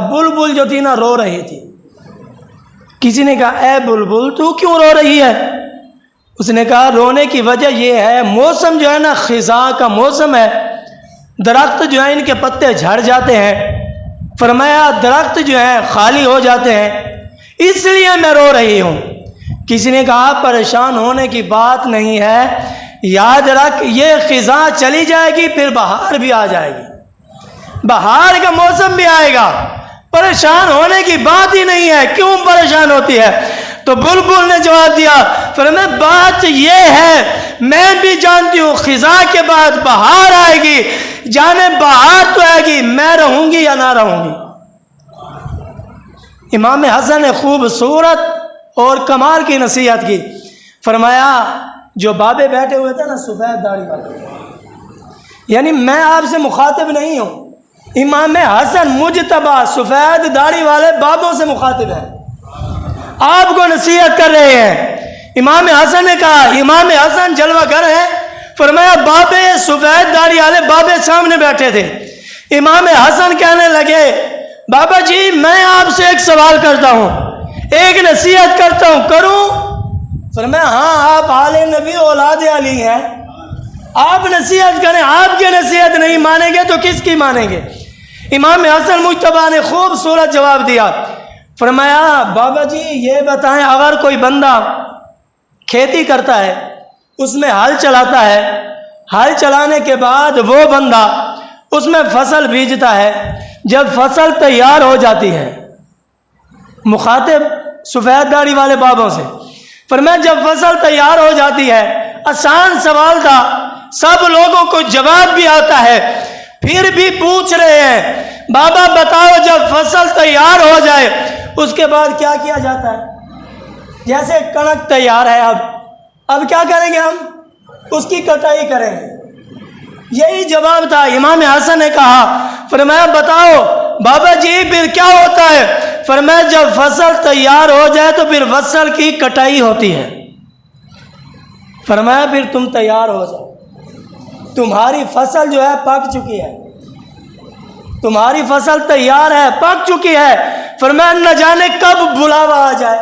بلبل جو تھی نا رو رہی تھی. کسی نے کہا اے بلبل تو کیوں رو رہی ہے؟ اس نے کہا رونے کی وجہ یہ ہے موسم جو ہے نا خزاں کا موسم ہے، درخت جو ہیں ان کے پتے جھڑ جاتے ہیں. فرمایا درخت جو ہیں خالی ہو جاتے ہیں اس لیے میں رو رہی ہوں. کسی نے کہا پریشان ہونے کی بات نہیں ہے، یاد رکھ یہ خزاں چلی جائے گی پھر بہار بھی آ جائے گی، بہار کا موسم بھی آئے گا، پریشان ہونے کی بات ہی نہیں ہے، کیوں پریشان ہوتی ہے؟ تو بلبل نے جواب دیا فرمایا بات یہ ہے میں بھی جانتی ہوں خزاں کے بعد بہار آئے گی، جانے بہار تو آئے گی میں رہوں گی یا نہ رہوں گی. امام حسن نے خوبصورت اور کمال کی نصیحت کی. فرمایا جو بابے بیٹھے ہوئے تھے نا سفید داڑھی والے، یعنی میں آپ سے مخاطب نہیں ہوں، امام حسن مجتبی سفید داڑھی والے بابوں سے مخاطب ہیں، آپ کو نصیحت کر رہے ہیں. امام حسن نے کہا امام حسن جلوہ گر ہے. فرمایا بابے سفید داڑھی والے بابے سامنے بیٹھے تھے. امام حسن کہنے لگے بابا جی میں آپ سے ایک سوال کرتا ہوں، ایک نصیحت کرتا ہوں، کروں؟ فرمایا ہاں آپ آل نبی اولاد علی ہیں، آپ نصیحت کریں، آپ کی نصیحت نہیں مانیں گے تو کس کی مانیں گے؟ امام حسن مجتبی نے خوبصورت جواب دیا. فرمایا بابا جی یہ بتائیں اگر کوئی بندہ کھیتی کرتا ہے، اس میں ہل چلاتا ہے، ہل چلانے کے بعد وہ بندہ اس میں فصل بیجتا ہے، جب فصل تیار ہو جاتی ہے، مخاطب سفید داڑھی والے بابوں سے، فرمایا جب فصل تیار ہو جاتی ہے، آسان سوال تھا، سب لوگوں کو جواب بھی آتا ہے، پھر بھی پوچھ رہے ہیں بابا بتاؤ جب فصل تیار ہو جائے اس کے بعد کیا کیا جاتا ہے؟ جیسے کنک تیار ہے، اب کیا کریں گے ہم؟ اس کی کٹائی کریں گے. یہی جواب تھا. امام حسن نے کہا فرمایا بتاؤ بابا جی پھر کیا ہوتا ہے؟ فرمایا جب فصل تیار ہو جائے تو پھر فصل کی کٹائی ہوتی ہے. فرمایا پھر تم تیار ہو جاؤ، تمہاری فصل جو ہے پک چکی ہے، تمہاری فصل تیار ہے، پک چکی ہے. فرمایا نہ جانے کب بلاوا آ جائے،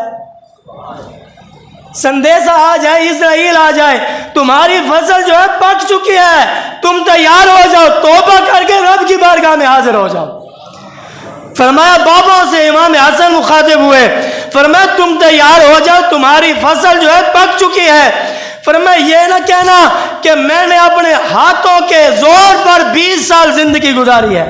سندیشہ آ جائے، اسرائیل آ جائے، تمہاری فصل جو ہے پک چکی ہے، تم تیار ہو جاؤ، توبہ کر کے رب کی بارگاہ میں حاضر ہو جاؤ. فرمایا بابوں سے امام حسن مخاطب ہوئے. فرمایا تم تیار ہو جاؤ، تمہاری فصل جو ہے پک چکی ہے. فرمایا یہ نہ کہنا کہ میں نے اپنے ہاتھوں کے زور پر 20 سال زندگی گزاری ہے،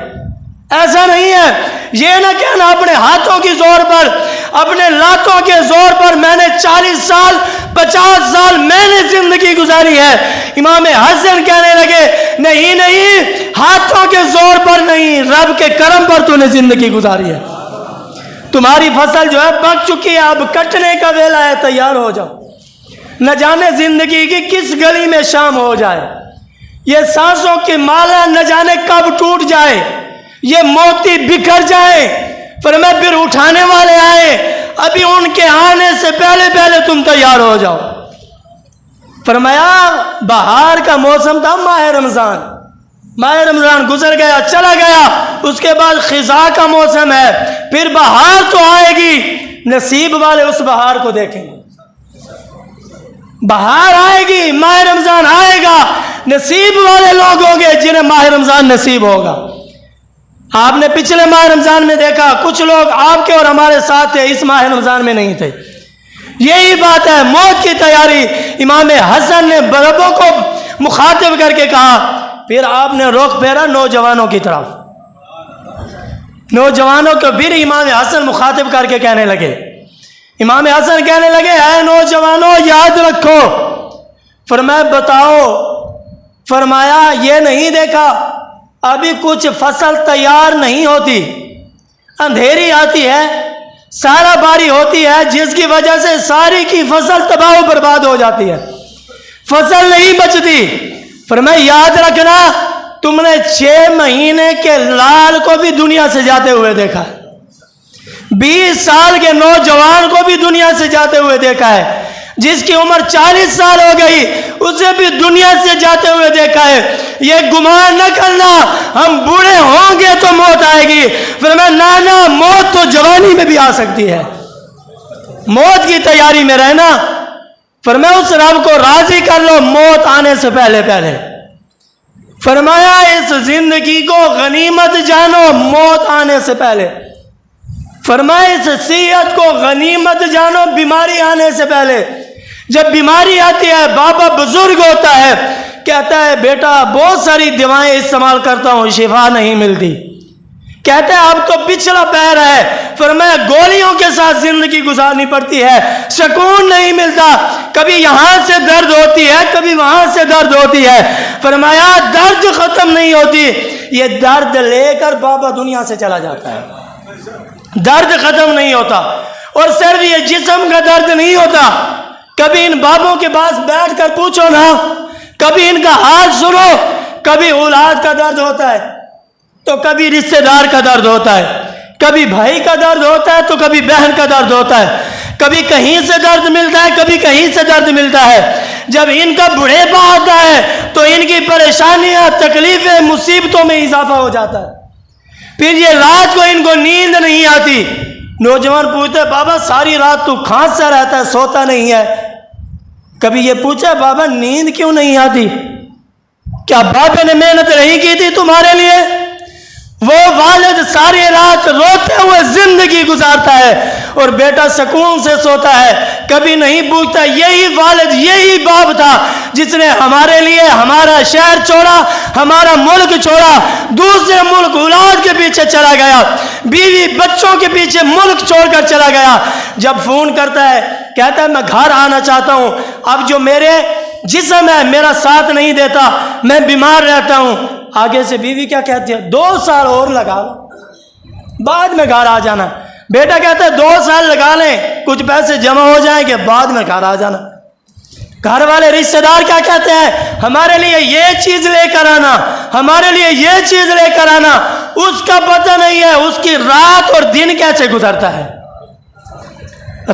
ایسا نہیں ہے. یہ نہ کہنا اپنے ہاتھوں کی زور پر، اپنے لاتوں کے زور پر میں نے 40 سال 50 سال میں نے زندگی گزاری ہے. امام حسن کہنے لگے نہیں نہیں، ہاتھوں کے زور پر نہیں، رب کے کرم پر تو نے زندگی گزاری ہے. تمہاری فصل جو ہے پک چکی ہے، اب کٹنے کا ویلا ہے، تیار ہو جاؤ. نہ جانے زندگی کی کس گلی میں شام ہو جائے، یہ سانسوں کی مالا نہ جانے کب ٹوٹ جائے، یہ موتی بکھر جائے. فرمایا پھر اٹھانے والے آئے، ابھی ان کے آنے سے پہلے پہلے تم تیار ہو جاؤ. فرمایا بہار کا موسم تھا، ماہ رمضان، ماہ رمضان گزر گیا چلا گیا، اس کے بعد خزاں کا موسم ہے، پھر بہار تو آئے گی. نصیب والے اس بہار کو دیکھیں گے، بہار آئے گی، ماہ رمضان آئے گا، نصیب والے لوگ ہوں گے جنہیں ماہ رمضان نصیب ہوگا. آپ نے پچھلے ماہ رمضان میں دیکھا کچھ لوگ آپ کے اور ہمارے ساتھ تھے، اس ماہ رمضان میں نہیں تھے. یہی بات ہے، موت کی تیاری. امام حسن نے ربوں کو مخاطب کر کے کہا، پھر آپ نے رخ پھیرا نوجوانوں کی طرف، نوجوانوں کو پھر امام حسن مخاطب کر کے کہنے لگے، امام حسن کہنے لگے اے نوجوانوں یاد رکھو. فرمایا بتاؤ. فرمایا یہ نہیں دیکھا ابھی کچھ فصل تیار نہیں ہوتی، اندھیری آتی ہے، سارا باری ہوتی ہے، جس کی وجہ سے ساری کی فصل تباہ و برباد ہو جاتی ہے، فصل نہیں بچتی. فرمایا یاد رکھنا تم نے 6 مہینے کے لال کو بھی دنیا سے جاتے ہوئے دیکھا ہے، 20 سال کے نوجوان کو بھی دنیا سے جاتے ہوئے دیکھا ہے. جس کی عمر 40 سال ہو گئی اسے بھی دنیا سے جاتے ہوئے دیکھا ہے. یہ گمان نہ کرنا ہم بوڑھے ہوں گے تو موت آئے گی. فرمایا نانا موت تو جوانی میں بھی آ سکتی ہے, موت کی تیاری میں رہنا. فرمایا اس رب کو راضی کر لو موت آنے سے پہلے پہلے. فرمایا اس زندگی کو غنیمت جانو موت آنے سے پہلے. فرمایا اس صحت کو غنیمت جانو بیماری آنے سے پہلے. جب بیماری آتی ہے, بابا بزرگ ہوتا ہے, کہتا ہے بیٹا بہت ساری دوائیں استعمال کرتا ہوں شفا نہیں ملتی. کہتے ہیں اب تو پچھلا پیر ہے. فرمایا گولیوں کے ساتھ زندگی گزارنی پڑتی ہے, سکون نہیں ملتا, کبھی یہاں سے درد ہوتی ہے کبھی وہاں سے درد ہوتی ہے. فرمایا درد ختم نہیں ہوتی. یہ درد لے کر بابا دنیا سے چلا جاتا ہے, درد ختم نہیں ہوتا. اور صرف یہ جسم کا درد نہیں ہوتا, کبھی ان بابوں کے پاس بیٹھ کر پوچھو نا, کبھی ان کا حال سنو, کبھی اولاد کا درد ہوتا ہے تو کبھی رشتہ دار کا درد ہوتا ہے, کبھی بھائی کا درد ہوتا ہے تو کبھی بہن کا درد ہوتا ہے, کبھی کہیں سے درد ملتا ہے کبھی کہیں سے درد ملتا ہے. جب ان کا بڑھیپا آتا ہے تو ان کی پریشانیاں تکلیفیں مصیبتوں میں اضافہ ہو جاتا ہے. پھر یہ رات کو ان کو نیند نہیں آتی. نوجوان پوچھتے بابا ساری رات تو کھانستا رہتا ہے سوتا نہیں ہے. کبھی یہ پوچھا بابا نیند کیوں نہیں آتی, کیا بابا نے محنت نہیں کی تھی تمہارے لیے؟ وہ والد ساری رات روتے ہوئے زندگی گزارتا ہے اور بیٹا سکون سے سوتا ہے, کبھی نہیں پوچھتا. یہی والد یہی باپ تھا جس نے ہمارے لیے ہمارا شہر چھوڑا, ہمارا ملک چھوڑا, دوسرے ملک اولاد کے پیچھے چلا گیا, بیوی بچوں کے پیچھے ملک چھوڑ کر چلا گیا. جب فون کرتا ہے کہتا ہے میں گھر آنا چاہتا ہوں, اب جو میرے جسم ہے میرا ساتھ نہیں دیتا, میں بیمار رہتا ہوں. آگے سے بیوی کیا کہتی ہے 2 سال اور لگا لو بعد میں گھر آ جانا. بیٹا کہتا ہے 2 سال لگا لیں کچھ پیسے جمع ہو جائیں گے بعد میں گھر آ جانا. گھر والے رشتہ دار کیا کہتے ہیں ہمارے لیے یہ چیز لے کر آنا, ہمارے لیے یہ چیز لے کر آنا. اس کا پتہ نہیں ہے اس کی رات اور دن کیسے گزرتا ہے,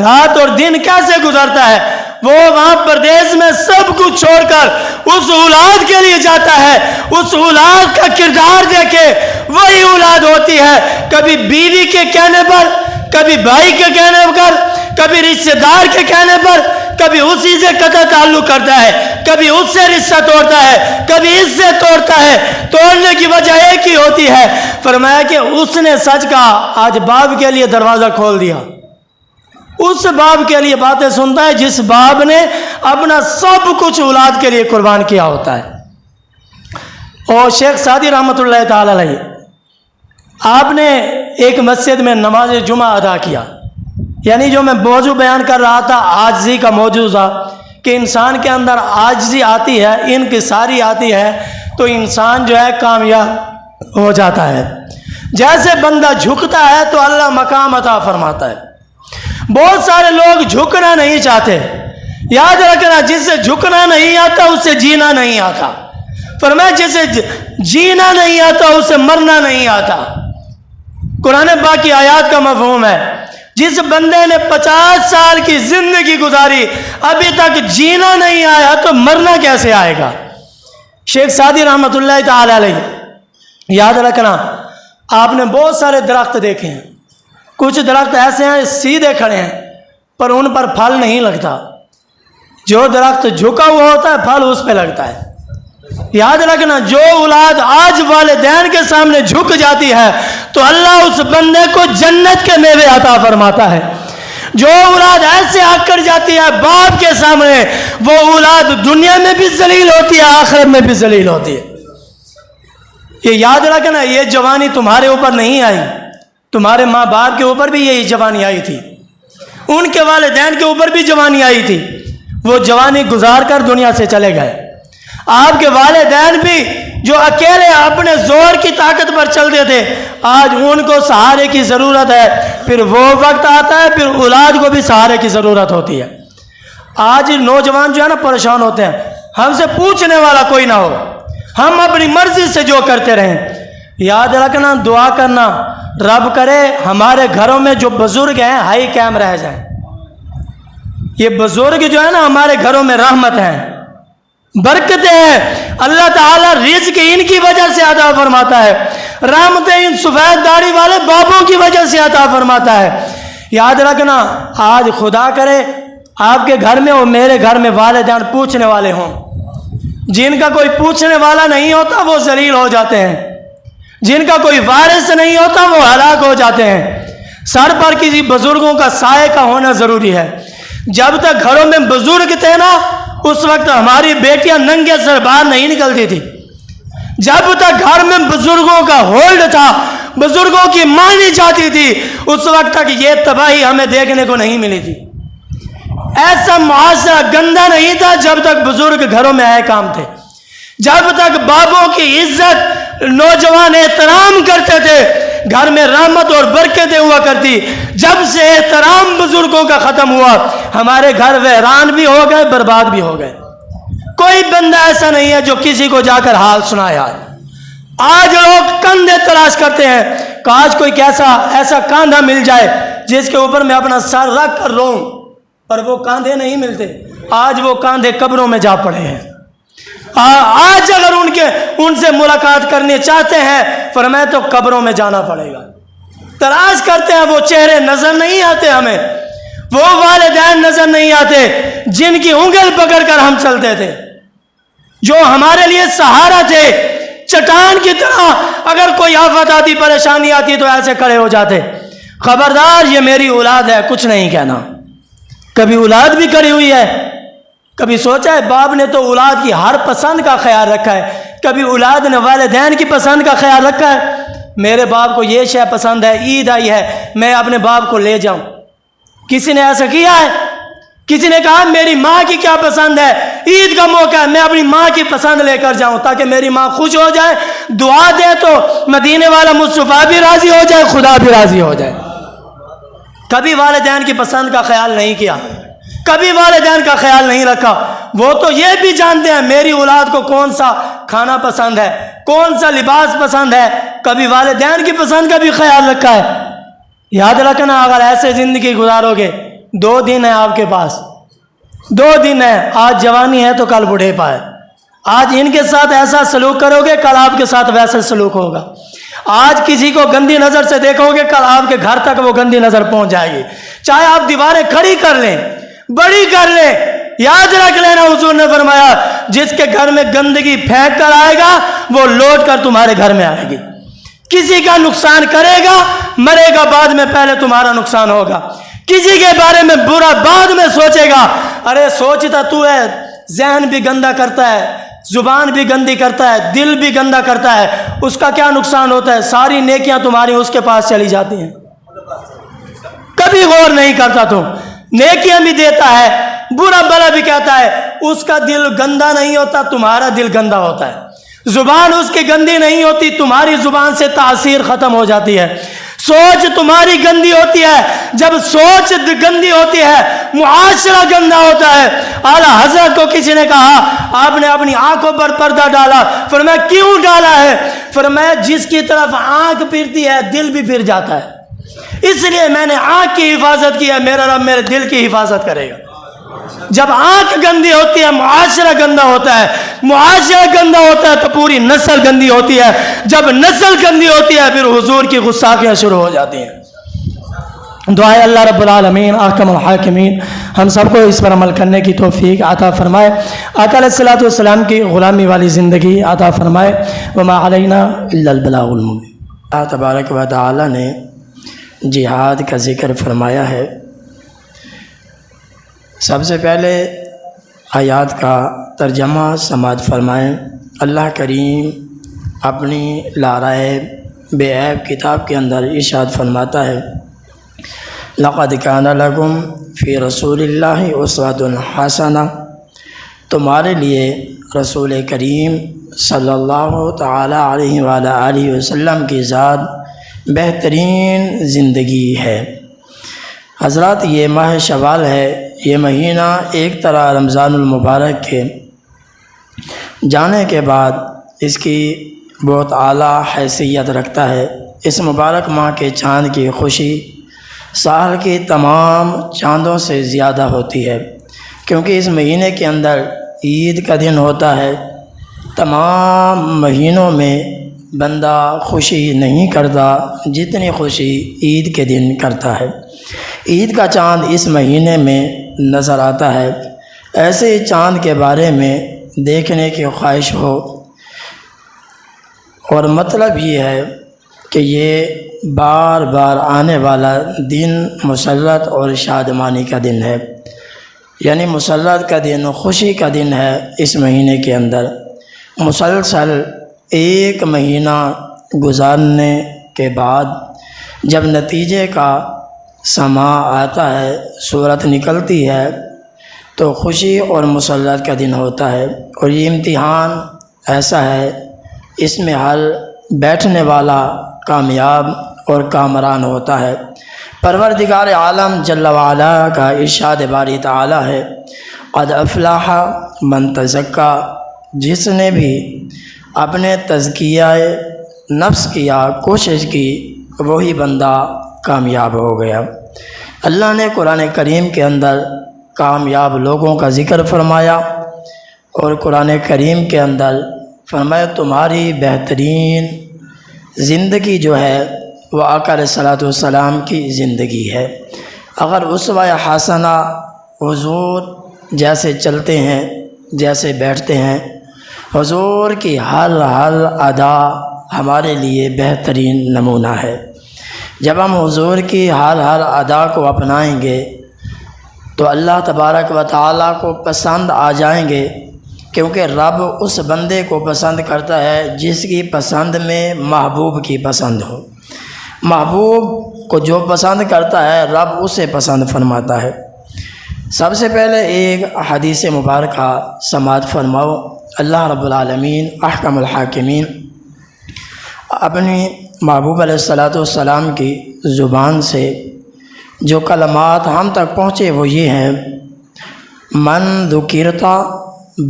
رات اور دن کیسے گزرتا ہے. وہ وہاں پردیس میں سب کچھ چھوڑ کر اس اولاد کے لیے جاتا ہے, اس اولاد کا کردار دیکھے وہی اولاد ہوتی ہے. کبھی بیوی کے کہنے پر, کبھی بھائی کے کہنے پر, کبھی رشتہ دار کے کہنے پر, کبھی اسی سے قطع تعلق کرتا ہے, کبھی اس سے رشتہ توڑتا ہے, کبھی اس سے توڑتا ہے. توڑنے کی وجہ ایک ہی ہوتی ہے. فرمایا کہ اس نے سچ کہا, آج باپ کے لیے دروازہ کھول دیا. اس باپ کے لیے باتیں سنتا ہے جس باپ نے اپنا سب کچھ اولاد کے لیے قربان کیا ہوتا ہے. اور شیخ سعدی رحمۃ اللہ تعالی علیہ, آپ نے ایک مسجد میں نماز جمعہ ادا کیا. یعنی جو میں موضوع بیان کر رہا تھا عاجزی کا موضوع تھا کہ انسان کے اندر عاجزی آتی ہے, انکساری آتی ہے تو انسان جو ہے کامیاب ہو جاتا ہے. جیسے بندہ جھکتا ہے تو اللہ مقام عطا فرماتا ہے. بہت سارے لوگ جھکنا نہیں چاہتے. یاد رکھنا جس سے جھکنا نہیں آتا اس سے جینا نہیں آتا. فرمایا جسے جینا نہیں آتا اسے مرنا نہیں آتا. قرآن پاک کی آیات کا مفہوم ہے, جس بندے نے 50 سال کی زندگی گزاری ابھی تک جینا نہیں آیا تو مرنا کیسے آئے گا. شیخ سعدی رحمۃ اللہ تعالی علیہ, یاد رکھنا آپ نے بہت سارے درخت دیکھے ہیں. کچھ درخت ایسے ہیں سیدھے کھڑے ہیں پر ان پر پھل نہیں لگتا. جو درخت جھکا ہوا ہوتا ہے پھل اس پہ لگتا ہے. یاد رکھنا جو اولاد آج والدین کے سامنے جھک جاتی ہے تو اللہ اس بندے کو جنت کے میوے عطا فرماتا ہے. جو اولاد ایسے آکڑ جاتی ہے باپ کے سامنے وہ اولاد دنیا میں بھی ذلیل ہوتی ہے آخرت میں بھی ذلیل ہوتی ہے. یہ یاد رکھنا یہ جوانی تمہارے اوپر نہیں آئی, تمہارے ماں باپ کے اوپر بھی یہی جوانی آئی تھی, ان کے والدین کے اوپر بھی جوانی آئی تھی. وہ جوانی گزار کر دنیا سے چلے گئے. آپ کے والدین بھی جو اکیلے اپنے زور کی طاقت پر چلتے تھے آج ان کو سہارے کی ضرورت ہے. پھر وہ وقت آتا ہے پھر اولاد کو بھی سہارے کی ضرورت ہوتی ہے. آج نوجوان جو ہے نا پریشان ہوتے ہیں, ہم سے پوچھنے والا کوئی نہ ہو, ہم اپنی مرضی سے جو کرتے رہیں. یاد رکھنا دعا کرنا رب کرے ہمارے گھروں میں جو بزرگ ہیں ہائی قائم رہ جائیں. یہ بزرگ جو ہے نا ہمارے گھروں میں رحمت ہیں، برکتیں ہیں، اللہ تعالیٰ رزق ان کی وجہ سے عطا فرماتا ہے، رحمتیں ان سفید داڑھی والے بابوں کی وجہ سے عطا فرماتا ہے۔ یاد رکھنا، آج خدا کرے آپ کے گھر میں اور میرے گھر میں والدین پوچھنے والے ہوں، جن کا کوئی پوچھنے والا نہیں ہوتا وہ ذلیل ہو جاتے ہیں، جن کا کوئی وارث نہیں ہوتا وہ ہلاک ہو جاتے ہیں۔ سر پر کسی بزرگوں کا سائے کا ہونا ضروری ہے۔ جب تک گھروں میں بزرگ تھے نا، اس وقت ہماری بیٹیاں ننگے سر باہر نہیں نکلتی تھی۔ جب تک گھر میں بزرگوں کا ہولڈ تھا، بزرگوں کی مانی جاتی تھی، اس وقت تک یہ تباہی ہمیں دیکھنے کو نہیں ملی تھی۔ ایسا معاشرہ گندا نہیں تھا جب تک بزرگ گھروں میں آئے کام تھے، جب تک بابوں کی عزت نوجوان احترام کرتے تھے، گھر میں رحمت اور برکتیں ہوا کرتی۔ جب سے احترام بزرگوں کا ختم ہوا، ہمارے گھر ویران بھی ہو گئے، برباد بھی ہو گئے۔ کوئی بندہ ایسا نہیں ہے جو کسی کو جا کر حال سنائے۔ آج لوگ کندھے تلاش کرتے ہیں، کاش کوئی ایسا کاندھا مل جائے جس کے اوپر میں اپنا سر رکھ کر روؤں، پر وہ کاندھے نہیں ملتے۔ آج وہ کاندھے قبروں میں جا پڑے ہیں۔ آج اگر ان سے ملاقات کرنے چاہتے ہیں، فرمایا تو قبروں میں جانا پڑے گا۔ تلاش کرتے ہیں، وہ چہرے نظر نہیں آتے ہمیں، وہ والدین نظر نہیں آتے جن کی انگل پکڑ کر ہم چلتے تھے، جو ہمارے لیے سہارا تھے، چٹان کی طرح۔ اگر کوئی آفت آتی، پریشانی آتی تو ایسے کھڑے ہو جاتے۔ خبردار، یہ میری اولاد ہے، کچھ نہیں کہنا۔ کبھی اولاد بھی کھڑی ہوئی ہے، کبھی سوچا ہے باپ نے تو اولاد کی ہر پسند کا خیال رکھا ہے، کبھی اولاد نے والدین کی پسند کا خیال رکھا ہے؟ میرے باپ کو یہ شے پسند ہے، عید آئی ہے، میں اپنے باپ کو لے جاؤں۔ کسی نے ایسا کیا ہے؟ کسی نے کہا میری ماں کی کیا پسند ہے، عید کا موقع ہے، میں اپنی ماں کی پسند لے کر جاؤں تاکہ میری ماں خوش ہو جائے، دعا دے تو مدینے والا مصطفیٰ بھی راضی ہو جائے، خدا بھی راضی ہو جائے۔ کبھی والدین کی پسند کا خیال نہیں کیا، کبھی والدین کا خیال نہیں رکھا۔ وہ تو یہ بھی جانتے ہیں میری اولاد کو کون سا کھانا پسند ہے، کون سا لباس پسند ہے، کبھی والدین کی پسند کا بھی خیال رکھا ہے۔ یاد رکھنا، اگر ایسے زندگی گزارو گے، 2 دن ہے آپ کے پاس، 2 دن ہے۔ آج جوانی ہے تو کل بڑھیپا ہے۔ آج ان کے ساتھ ایسا سلوک کرو گے، کل آپ کے ساتھ ویسا سلوک ہوگا۔ آج کسی کو گندی نظر سے دیکھو گے، کل آپ کے گھر تک وہ گندی نظر پہنچ جائے گی۔ چاہے آپ دیواریں کھڑی کر لیں، بڑی کر لیں، یاد رکھ لینا حضور نے فرمایا جس کے گھر میں گندگی پھینک کر آئے گا وہ لوٹ کر تمہارے گھر میں آئے گی۔ کسی کا نقصان کرے گا، مرے گا بعد میں، پہلے تمہارا نقصان ہوگا۔ کسی کے بارے میں برا بعد میں سوچے گا، ارے سوچتا تو ہے، ذہن بھی گندا کرتا ہے، زبان بھی گندی کرتا ہے، دل بھی گندا کرتا ہے، اس کا کیا نقصان ہوتا ہے؟ ساری نیکیاں تمہاری اس کے پاس چلی جاتی ہیں۔ کبھی غور نہیں کرتا، تو نیکیاں بھی دیتا ہے، برا بلا بھی کہتا ہے، اس کا دل گندا نہیں ہوتا، تمہارا دل گندا ہوتا ہے۔ زبان اس کی گندی نہیں ہوتی، تمہاری زبان سے تاثیر ختم ہو جاتی ہے۔ سوچ تمہاری گندی ہوتی ہے، جب سوچ گندی ہوتی ہے معاشرہ گندا ہوتا ہے۔ اعلیٰ حضرت کو کسی نے کہا آپ نے اپنی آنکھوں پر پردہ ڈالا، فرمایا کیوں ڈالا ہے؟ فرمایا جس کی طرف آنکھ پھرتی ہے دل بھی پھر جاتا ہے، اس لیے میں نے آنکھ کی حفاظت کی ہے، میرا رب میرے دل کی حفاظت کرے گا۔ جب آنکھ گندی ہوتی ہے معاشرہ گندا ہوتا ہے، معاشرہ گندا ہوتا ہے تو پوری نسل گندی ہوتی ہے، جب نسل گندی ہوتی ہے پھر حضور کی غصاخیاں شروع ہو جاتی ہیں۔ دعائے اللہ رب العالمین احکم الحاکمین ہم سب کو اس پر عمل کرنے کی توفیق عطا فرمائے، آقا علیہ الصلوۃ والسلام کی غلامی والی زندگی عطا فرمائے۔ وما علینا الا البلاغ المبین۔ اللہ تبارک و تعالی نے جہاد کا ذکر فرمایا ہے۔ سب سے پہلے آیات کا ترجمہ سماعت فرمائیں۔ اللہ کریم اپنی لارائے بے عیب کتاب کے اندر ارشاد فرماتا ہے، لقد کان لکم فی رسول اللہ اسوۃ حسنہ، تمہارے لیے رسول کریم صلی اللہ تعالی علیہ وآلہ وسلم کی ذات بہترین زندگی ہے۔ حضرات، یہ ماہ شوال ہے، یہ مہینہ ایک طرح رمضان المبارک کے جانے کے بعد اس کی بہت اعلیٰ حیثیت رکھتا ہے۔ اس مبارک ماہ کے چاند کی خوشی سال کی تمام چاندوں سے زیادہ ہوتی ہے، کیونکہ اس مہینے کے اندر عید کا دن ہوتا ہے۔ تمام مہینوں میں بندہ خوشی نہیں کرتا جتنی خوشی عید کے دن کرتا ہے۔ عید کا چاند اس مہینے میں نظر آتا ہے۔ ایسے ہی چاند کے بارے میں دیکھنے کی خواہش ہو، اور مطلب یہ ہے کہ یہ بار بار آنے والا دن مسرت اور شادمانی کا دن ہے، یعنی مسرت کا دن، خوشی کا دن ہے۔ اس مہینے کے اندر مسلسل ایک مہینہ گزارنے کے بعد جب نتیجے کا سما آتا ہے، صورت نکلتی ہے، تو خوشی اور مسرت کا دن ہوتا ہے۔ اور یہ امتحان ایسا ہے، اس میں ہر بیٹھنے والا کامیاب اور کامران ہوتا ہے۔ پروردگار عالم جل وعلا کا ارشاد باری تعالی ہے، قد افلح من تزکا، جس نے بھی اپنے تزکیہ نفس کیا، کوشش کی، وہی بندہ کامیاب ہو گیا۔ اللہ نے قرآن کریم کے اندر کامیاب لوگوں کا ذکر فرمایا، اور قرآن کریم کے اندر فرمایا تمہاری بہترین زندگی جو ہے وہ آقا علیہ الصلوۃ والسلام کی زندگی ہے۔ اگر اسوہ حسنہ حضور جیسے چلتے ہیں، جیسے بیٹھتے ہیں، حضور کی ہر ادا ہمارے لیے بہترین نمونہ ہے۔ جب ہم حضور کی ہر ادا کو اپنائیں گے تو اللہ تبارک و تعالیٰ کو پسند آ جائیں گے، کیونکہ رب اس بندے کو پسند کرتا ہے جس کی پسند میں محبوب کی پسند ہو۔ محبوب کو جو پسند کرتا ہے رب اسے پسند فرماتا ہے۔ سب سے پہلے ایک حدیث مبارکہ سماعت فرماؤ۔ اللہ رب العالمین احکم الحاکمین اپنی محبوب علیہ الصلوۃ والسلام کی زبان سے جو کلمات ہم تک پہنچے وہ یہ ہیں، من ذکرتا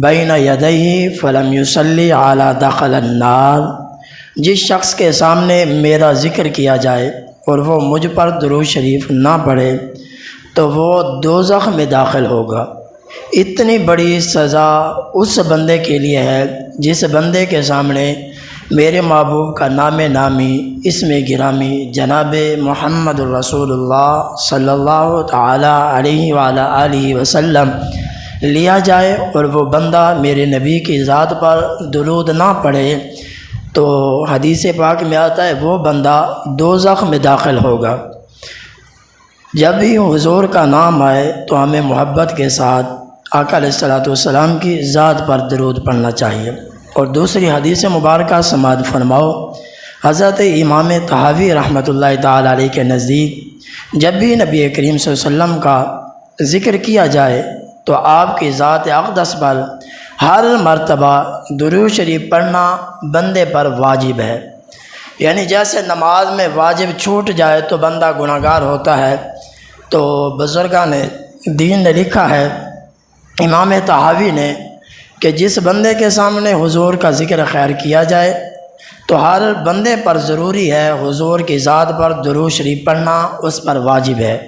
بین یدیہ فلم یصلی علی دخل النار، جس شخص کے سامنے میرا ذکر کیا جائے اور وہ مجھ پر درود شریف نہ پڑھے تو وہ دوزخ میں داخل ہوگا۔ اتنی بڑی سزا اس بندے کے لیے ہے جس بندے کے سامنے میرے محبوب کا نام نامی، اسم گرامی جناب محمد الرسول اللہ صلی اللہ تعالی علیہ وعلی آلہ وسلم لیا جائے اور وہ بندہ میرے نبی کی ذات پر درود نہ پڑھے تو حدیث پاک میں آتا ہے وہ بندہ دوزخ میں داخل ہوگا۔ جب بھی حضور کا نام آئے تو ہمیں محبت کے ساتھ آقا علیہ الصلوۃ والسلام کی ذات پر درود پڑھنا چاہیے۔ اور دوسری حدیث مبارکہ سماعت فرماؤ۔ حضرت امام طحاوی رحمۃ اللہ تعالی علیہ کے نزدیک جب بھی نبی کریم صلی اللہ علیہ وسلم کا ذکر کیا جائے تو آپ کی ذات اقدس پر ہر مرتبہ درود شریف پڑھنا بندے پر واجب ہے۔ یعنی جیسے نماز میں واجب چھوٹ جائے تو بندہ گناہگار ہوتا ہے، تو بزرگان دین نے لکھا ہے، امام طحاوی نے، کہ جس بندے کے سامنے حضور کا ذکر خیر کیا جائے تو ہر بندے پر ضروری ہے حضور کی ذات پر درود شریف پڑھنا اس پر واجب ہے۔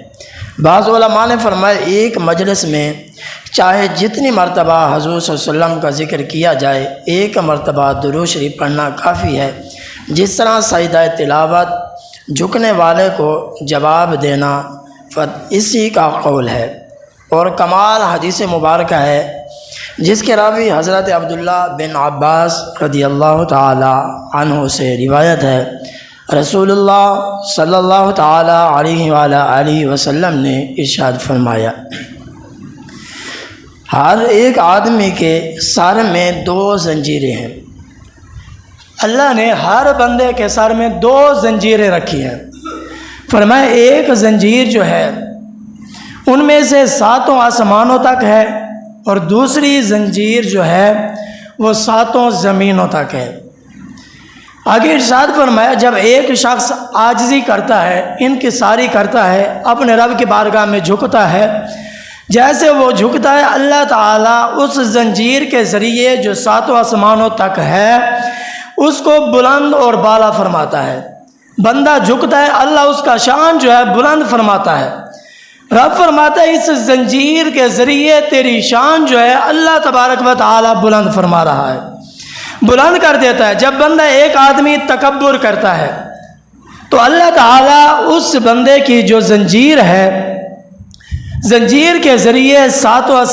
بعض علماء نے فرمایا ایک مجلس میں چاہے جتنی مرتبہ حضور صلی اللہ علیہ وسلم کا ذکر کیا جائے، ایک مرتبہ درود شریف پڑھنا کافی ہے۔ جس طرح سجدہ تلاوت جھکنے والے کو جواب دینا اسی کا قول ہے۔ اور کمال حدیث مبارکہ ہے جس کے راوی حضرت عبداللہ بن عباس رضی اللہ تعالی عنہ سے روایت ہے، رسول اللہ صلی اللہ تعالی علیہ وآلہ آلہ وسلم نے ارشاد فرمایا، ہر ایک آدمی کے سر میں 2 زنجیریں ہیں۔ اللہ نے ہر بندے کے سر میں 2 زنجیریں رکھی ہیں۔ فرمایا ایک زنجیر جو ہے ان میں سے 7 آسمانوں تک ہے، اور دوسری زنجیر جو ہے وہ 7 زمینوں تک ہے۔ آگے ارشاد فرمایا جب ایک شخص عاجزی کرتا ہے، انکساری کرتا ہے، اپنے رب کی بارگاہ میں جھکتا ہے، جیسے وہ جھکتا ہے اللہ تعالیٰ اس زنجیر کے ذریعے جو 7 آسمانوں تک ہے اس کو بلند اور بالا فرماتا ہے۔ بندہ جھکتا ہے اللہ اس کا شان جو ہے بلند فرماتا ہے۔ رب فرماتا ہے اس زنجیر کے ذریعے تیری شان جو ہے اللہ تبارک و تعالی بلند فرما رہا ہے، بلند کر دیتا ہے۔ جب بندہ ایک آدمی تکبر کرتا ہے تو اللہ تعالیٰ اس بندے کی جو زنجیر ہے، زنجیر کے ذریعے ساتوں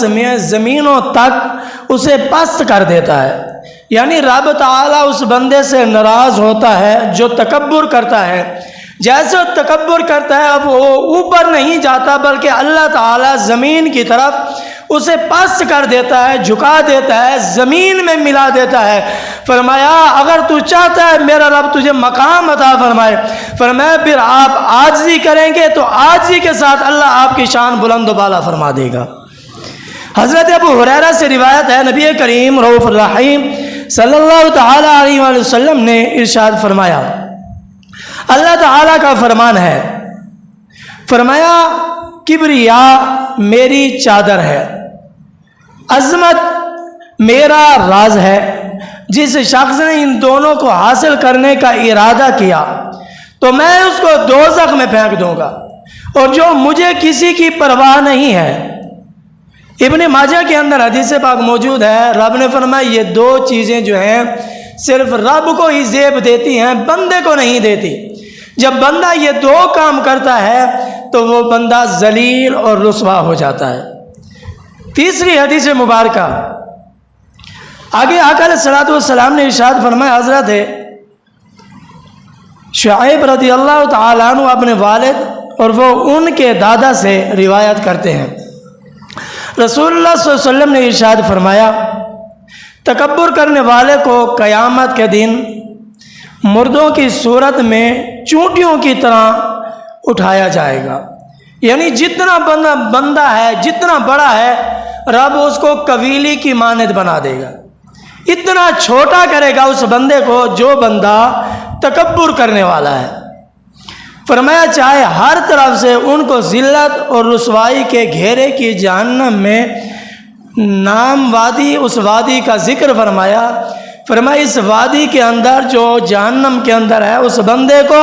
زمینوں تک اسے پست کر دیتا ہے۔ یعنی رب تعالیٰ اس بندے سے ناراض ہوتا ہے جو تکبر کرتا ہے۔ جیسے وہ تکبر کرتا ہے اب وہ اوپر نہیں جاتا بلکہ اللہ تعالیٰ زمین کی طرف اسے پست کر دیتا ہے، جھکا دیتا ہے، زمین میں ملا دیتا ہے۔ فرمایا اگر تو چاہتا ہے میرا رب تجھے مقام عطا فرمائے، فرمایا پھر آپ عاجزی کریں گے تو عاجزی کے ساتھ اللہ آپ کی شان بلند و بالا فرما دے گا۔ حضرت ابو ہریرہ سے روایت ہے، نبی کریم رؤوف الرحیم صلی اللہ تعالی علیہ وآلہ وسلم نے ارشاد فرمایا، اللہ تعالیٰ کا فرمان ہے، فرمایا کبریا میری چادر ہے، عظمت میرا راز ہے۔ جس شخص نے ان دونوں کو حاصل کرنے کا ارادہ کیا تو میں اس کو دوزخ میں پھینک دوں گا، اور جو مجھے کسی کی پرواہ نہیں ہے۔ ابن ماجہ کے اندر حدیث پاک موجود ہے، رب نے فرمایا یہ دو چیزیں جو ہیں صرف رب کو ہی زیب دیتی ہیں، بندے کو نہیں دیتی۔ جب بندہ یہ دو کام کرتا ہے تو وہ بندہ ذلیل اور رسوا ہو جاتا ہے۔ تیسری حدیث مبارکہ آگے آقا علیہ الصلوۃ والسلام نے ارشاد فرمایا، حضرت شعیب رضی اللہ تعالیٰ عنہ اپنے والد اور وہ ان کے دادا سے روایت کرتے ہیں، رسول اللہ صلی اللہ علیہ وسلم نے ارشاد فرمایا، تکبر کرنے والے کو قیامت کے دن مردوں کی صورت میں چونٹیوں کی طرح اٹھایا جائے گا۔ یعنی جتنا بندہ ہے، جتنا بڑا ہے، رب اس کو قبیلی کی مانند بنا دے گا، اتنا چھوٹا کرے گا اس بندے کو جو بندہ تکبر کرنے والا ہے۔ فرمایا چاہے ہر طرف سے ان کو ذلت اور رسوائی کے گھیرے کی جہنم میں نام وادی، اس وادی کا ذکر فرمایا، فرمایا اس وادی کے اندر جو جہنم کے اندر ہے اس بندے کو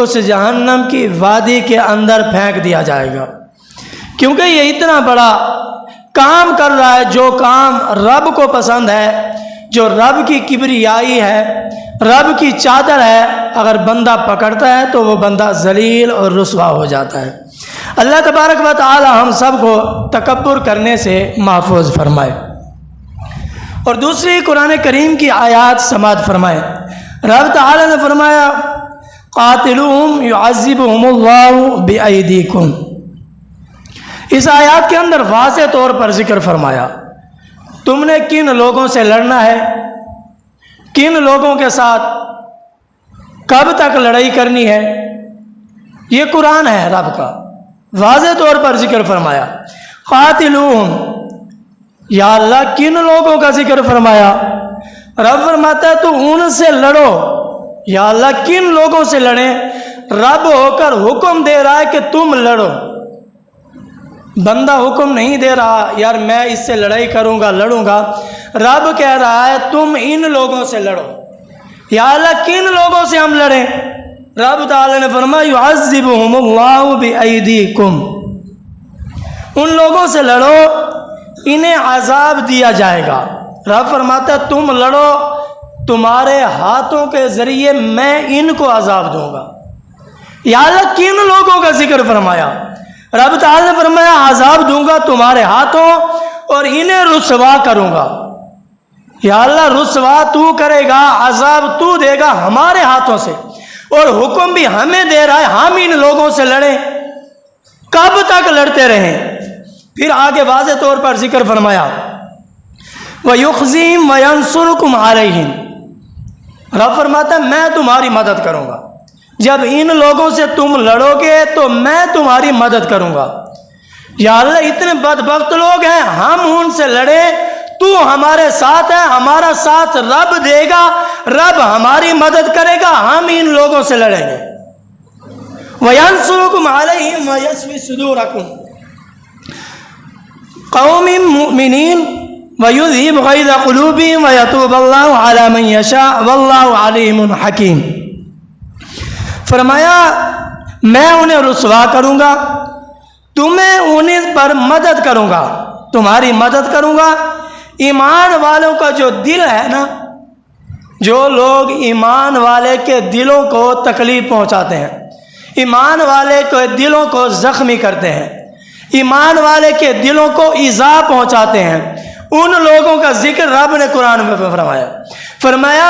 اس جہنم کی وادی کے اندر پھینک دیا جائے گا، کیونکہ یہ اتنا بڑا کام کر رہا ہے جو کام رب کو پسند ہے، جو رب کی کبریائی ہے، رب کی چادر ہے۔ اگر بندہ پکڑتا ہے تو وہ بندہ ذلیل اور رسوا ہو جاتا ہے۔ اللہ تبارک و تعالی ہم سب کو تکبر کرنے سے محفوظ فرمائے۔ اور دوسری قرآن کریم کی آیات سماعت فرمائے۔ رب تعالی نے فرمایا قاتلوہم یعذبہم اللہ بأیدیکم۔ اس آیات کے اندر واضح طور پر ذکر فرمایا تم نے کن لوگوں سے لڑنا ہے، کن لوگوں کے ساتھ کب تک لڑائی کرنی ہے۔ یہ قرآن ہے رب کا، واضح طور پر ذکر فرمایا قاتلوہم، یا اللہ کن لوگوں کا ذکر فرمایا۔ رب فرماتا ہے تو ان سے لڑو، یا اللہ کن لوگوں سے لڑیں۔ رب ہو کر حکم دے رہا ہے کہ تم لڑو، بندہ حکم نہیں دے رہا یار میں اس سے لڑائی کروں گا لڑوں گا، رب کہہ رہا ہے تم ان لوگوں سے لڑو۔ یا اللہ کن لوگوں سے ہم لڑیں؟ رب تعالی نے فرمایا یعذبہم اللہ بأیدیکم، ان لوگوں سے لڑو انہیں عذاب دیا جائے گا۔ رب فرماتا ہے تم لڑو، تمہارے ہاتھوں کے ذریعے میں ان کو عذاب دوں گا۔ یا اللہ کن لوگوں کا ذکر فرمایا؟ رب تعالی نے فرمایا عذاب دوں گا تمہارے ہاتھوں اور انہیں رسوا کروں گا۔ یا اللہ رسوا تو کرے گا، عذاب تو دے گا ہمارے ہاتھوں سے، اور حکم بھی ہمیں دے رہا ہے ہم ان لوگوں سے لڑیں۔ کب تک لڑتے رہیں؟ پھر آگے واضح طور پر ذکر فرمایا وَيُخْزِهِمْ وَيَنْصُرُكُمْ عَلَيْهِمْ، رب فرماتا ہے میں تمہاری مدد کروں گا۔ جب ان لوگوں سے تم لڑو گے تو میں تمہاری مدد کروں گا۔ یا اللہ اتنے بدبخت لوگ ہیں، ہم ان سے لڑیں، تو ہمارے ساتھ ہے، ہمارا ساتھ رب دے گا، رب ہماری مدد کرے گا، ہم ان لوگوں سے لڑیں گے۔ وَيَنْصُرُكُمْ عَلَيْهِمْ وَيَشْفِ صُدُورَكُمْ قَوْمٍ مُؤْمِنِينَ وَيُذْهِبْ غَيْظَ قُلُوبِهِمْ وَيَتُوبُ اللَّهُ عَلَى مَن يَشَاءُ وَاللَّهُ عَلِيمٌ حَكِيمٌ۔ فرمایا میں انہیں رسوا کروں گا، تمہیں انہیں پر مدد کروں گا، تمہاری مدد کروں گا۔ ایمان والوں کا جو دل ہے نا، جو لوگ ایمان والے کے دلوں کو تکلیف پہنچاتے ہیں، ایمان والے کے دلوں کو زخمی کرتے ہیں، ایمان والے کے دلوں کو ایذا پہنچاتے ہیں، ان لوگوں کا ذکر رب نے قرآن میں فرمایا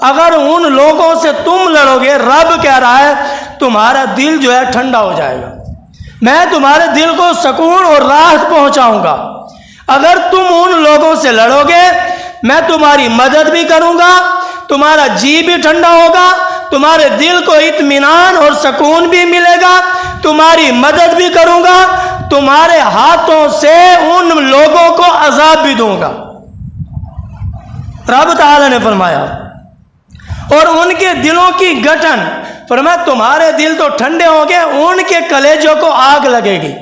اگر ان لوگوں سے تم لڑو گے، رب کہہ رہا ہے تمہارا دل جو ہے ٹھنڈا ہو جائے گا، میں تمہارے دل کو سکون اور راحت پہنچاؤں گا۔ اگر تم ان لوگوں سے لڑو گے میں تمہاری مدد بھی کروں گا، تمہارا جی بھی ٹھنڈا ہوگا، تمہارے دل کو اطمینان اور سکون بھی ملے گا، تمہاری مدد بھی کروں گا، تمہارے ہاتھوں سے ان لوگوں کو عذاب بھی دوں گا، رب تعالی نے فرمایا۔ اور ان کے دلوں کی گٹھن، فرمایا تمہارے دل تو ٹھنڈے ہوں گے، ان کے کلیجوں کو آگ لگے گی،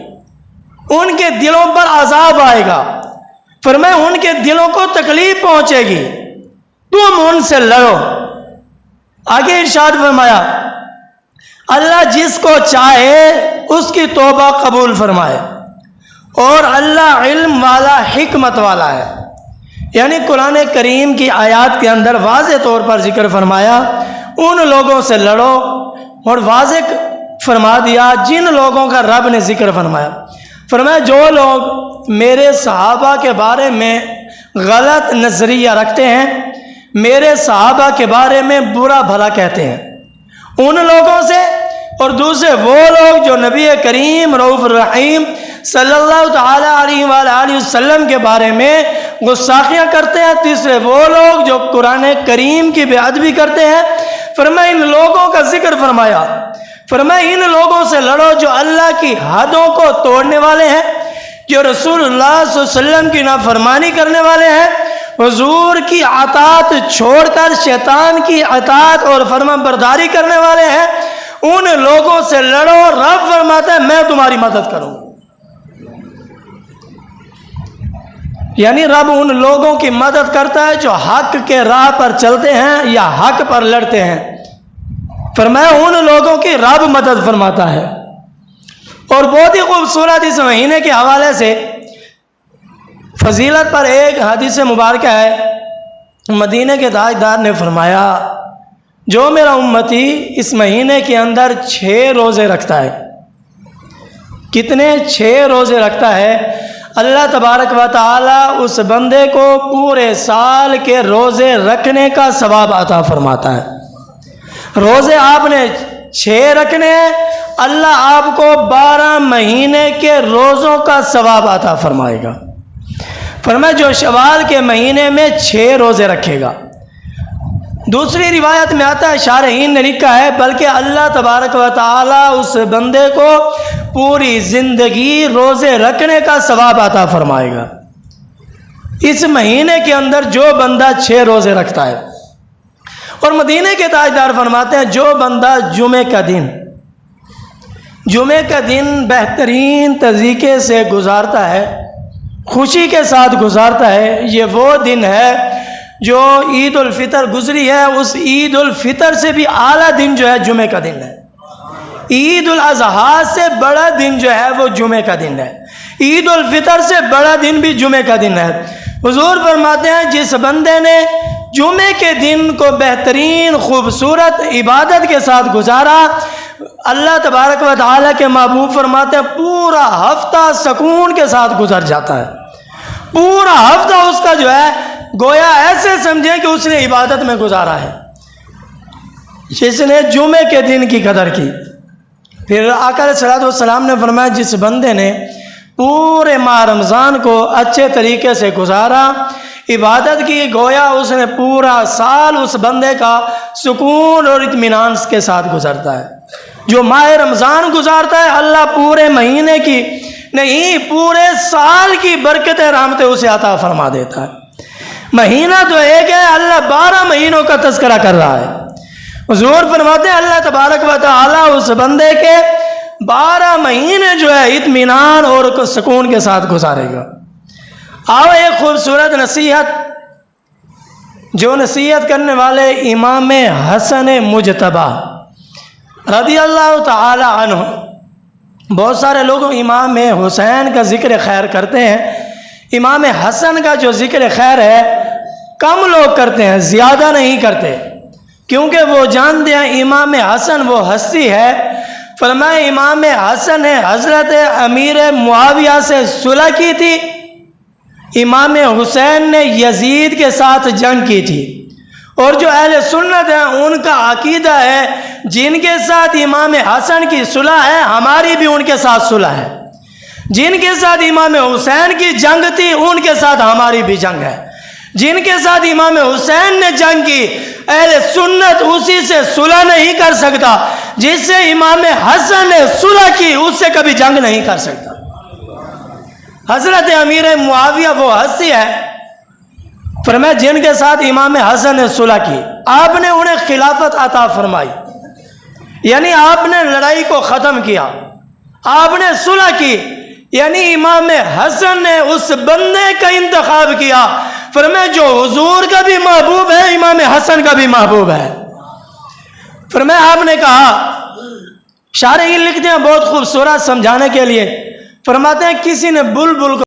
ان کے دلوں پر عذاب آئے گا، فرمایا ان کے دلوں کو تکلیف پہنچے گی، تم ان سے لڑو۔ آگے ارشاد فرمایا اللہ جس کو چاہے اس کی توبہ قبول فرمائے، اور اللہ علم والا حکمت والا ہے۔ یعنی قرآن کریم کی آیات کے اندر واضح طور پر ذکر فرمایا ان لوگوں سے لڑو، اور واضح فرما دیا جن لوگوں کا رب نے ذکر فرمایا، فرمایا جو لوگ میرے صحابہ کے بارے میں غلط نظریہ رکھتے ہیں، میرے صحابہ کے بارے میں برا بھلا کہتے ہیں، ان لوگوں سے، اور دوسرے وہ لوگ جو نبی کریم رؤوف الرحیم صلی اللہ تعالی علیہ وآلہ وسلم کے بارے میں گستاخیاں کرتے ہیں، تیسرے وہ لوگ جو قرآن کریم کی بے ادبی کرتے ہیں، فرمایا ان لوگوں کا ذکر فرمایا، فرمایا ان لوگوں سے لڑو جو اللہ کی حدوں کو توڑنے والے ہیں، جو رسول اللہ صلی اللہ علیہ وسلم کی نافرمانی کرنے والے ہیں، حضور کی اطاعت چھوڑ کر شیطان کی اطاعت اور فرما برداری کرنے والے ہیں، ان لوگوں سے لڑو، رب فرماتا ہے میں تمہاری مدد کروں۔ یعنی رب ان لوگوں کی مدد کرتا ہے جو حق کے راہ پر چلتے ہیں یا حق پر لڑتے ہیں، فرمایا ان لوگوں کی رب مدد فرماتا ہے۔ اور بہت ہی خوبصورت اس مہینے کے حوالے سے فضیلت پر ایک حدیث مبارکہ ہے، مدینہ کے تاجدار نے فرمایا جو میرا امتی اس مہینے کے اندر 6 روزے رکھتا ہے، کتنے 6 روزے رکھتا ہے، اللہ تبارک و تعالی اس بندے کو پورے سال کے روزے رکھنے کا ثواب عطا فرماتا ہے۔ روزے آپ نے 6 رکھنے ہیں، اللہ آپ کو 12 مہینے کے روزوں کا ثواب عطا فرمائے گا۔ فرمایا جو شوال کے مہینے میں 6 روزے رکھے گا۔ دوسری روایت میں آتا ہے، شارحین نے لکھا ہے بلکہ اللہ تبارک و تعالی اس بندے کو پوری زندگی روزے رکھنے کا ثواب عطا فرمائے گا۔ اس مہینے کے اندر جو بندہ 6 روزے رکھتا ہے، اور مدینہ کے تاجدار فرماتے ہیں جو بندہ جمعے کا دن بہترین طریقے سے گزارتا ہے، خوشی کے ساتھ گزارتا ہے، یہ وہ دن ہے جو عید الفطر گزری ہے، اس عید الفطر سے بھی اعلیٰ دن جو ہے جمعے کا دن ہے۔ عید الاضحیٰ سے بڑا دن جو ہے وہ جمعے کا دن ہے، عید الفطر سے بڑا دن بھی جمعے کا دن ہے۔ حضور فرماتے ہیں جس بندے نے جمعے کے دن کو بہترین خوبصورت عبادت کے ساتھ گزارا، اللہ تبارک و تعالیٰ کے محبوب فرماتے ہیں پورا ہفتہ سکون کے ساتھ گزر جاتا ہے، پورا ہفتہ اس کا جو ہے گویا ایسے سمجھیں کہ اس نے عبادت میں گزارا ہے، جس نے جمعے کے دن کی قدر کی۔ پھر آقا علیہ الصلوۃ والسلام نے فرمایا جس بندے نے پورے ماہ رمضان کو اچھے طریقے سے گزارا، عبادت کی، گویا اس نے پورا سال اس بندے کا سکون اور اطمینان کے ساتھ گزرتا ہے۔ جو ماہ رمضان گزارتا ہے اللہ پورے مہینے کی نہیں پورے سال کی برکتیں رحمتیں اسے عطا فرما دیتا ہے۔ مہینہ تو ایک ہے، اللہ 12 مہینوں کا تذکرہ کر رہا ہے۔ حضور فرماتے ہیں اللہ تبارک و تعالی اس بندے کے 12 مہینے جو ہے اطمینان اور سکون کے ساتھ گزارے گا۔ آؤ ایک خوبصورت نصیحت جو نصیحت کرنے والے امام حسن مجتبی رضی اللہ تعالی عنہ. بہت سارے لوگ امام حسین کا ذکر خیر کرتے ہیں، امام حسن کا جو ذکر خیر ہے کم لوگ کرتے ہیں، زیادہ نہیں کرتے، کیونکہ وہ جانتے ہیں امام حسن وہ ہستی ہے. فرمایا امام حسن نے حضرت امیر معاویہ سے صلح کی تھی، امام حسین نے یزید کے ساتھ جنگ کی تھی. اور جو اہل سنت ہیں ان کا عقیدہ ہے جن کے ساتھ امام حسن کی صلح ہے ہماری بھی ان کے ساتھ صلح ہے، جن کے ساتھ امام حسین کی جنگ تھی ان کے ساتھ ہماری بھی جنگ ہے، جن کے ساتھ امام حسین نے جنگ کی اہل سنت اسی سے صلح نہیں کر سکتا، جس سے امام حسن نے صلح کی اس سے کبھی جنگ نہیں کر سکتا. حضرت امیر معاویہ وہ ہستی ہے، فرمایا جن کے ساتھ امام حسن نے صلح کی آپ نے انہیں خلافت عطا فرمائی، یعنی آپ نے لڑائی کو ختم کیا، آپ نے صلح کی، یعنی امام حسن نے اس بندے کا انتخاب کیا. فرمایا جو حضور کا بھی محبوب ہے امام حسن کا بھی محبوب ہے. فرمایا آپ نے کہا، شارحین لکھتے ہیں بہت خوبصورت سمجھانے کے لیے، فرماتے ہیں کسی نے بلبل کو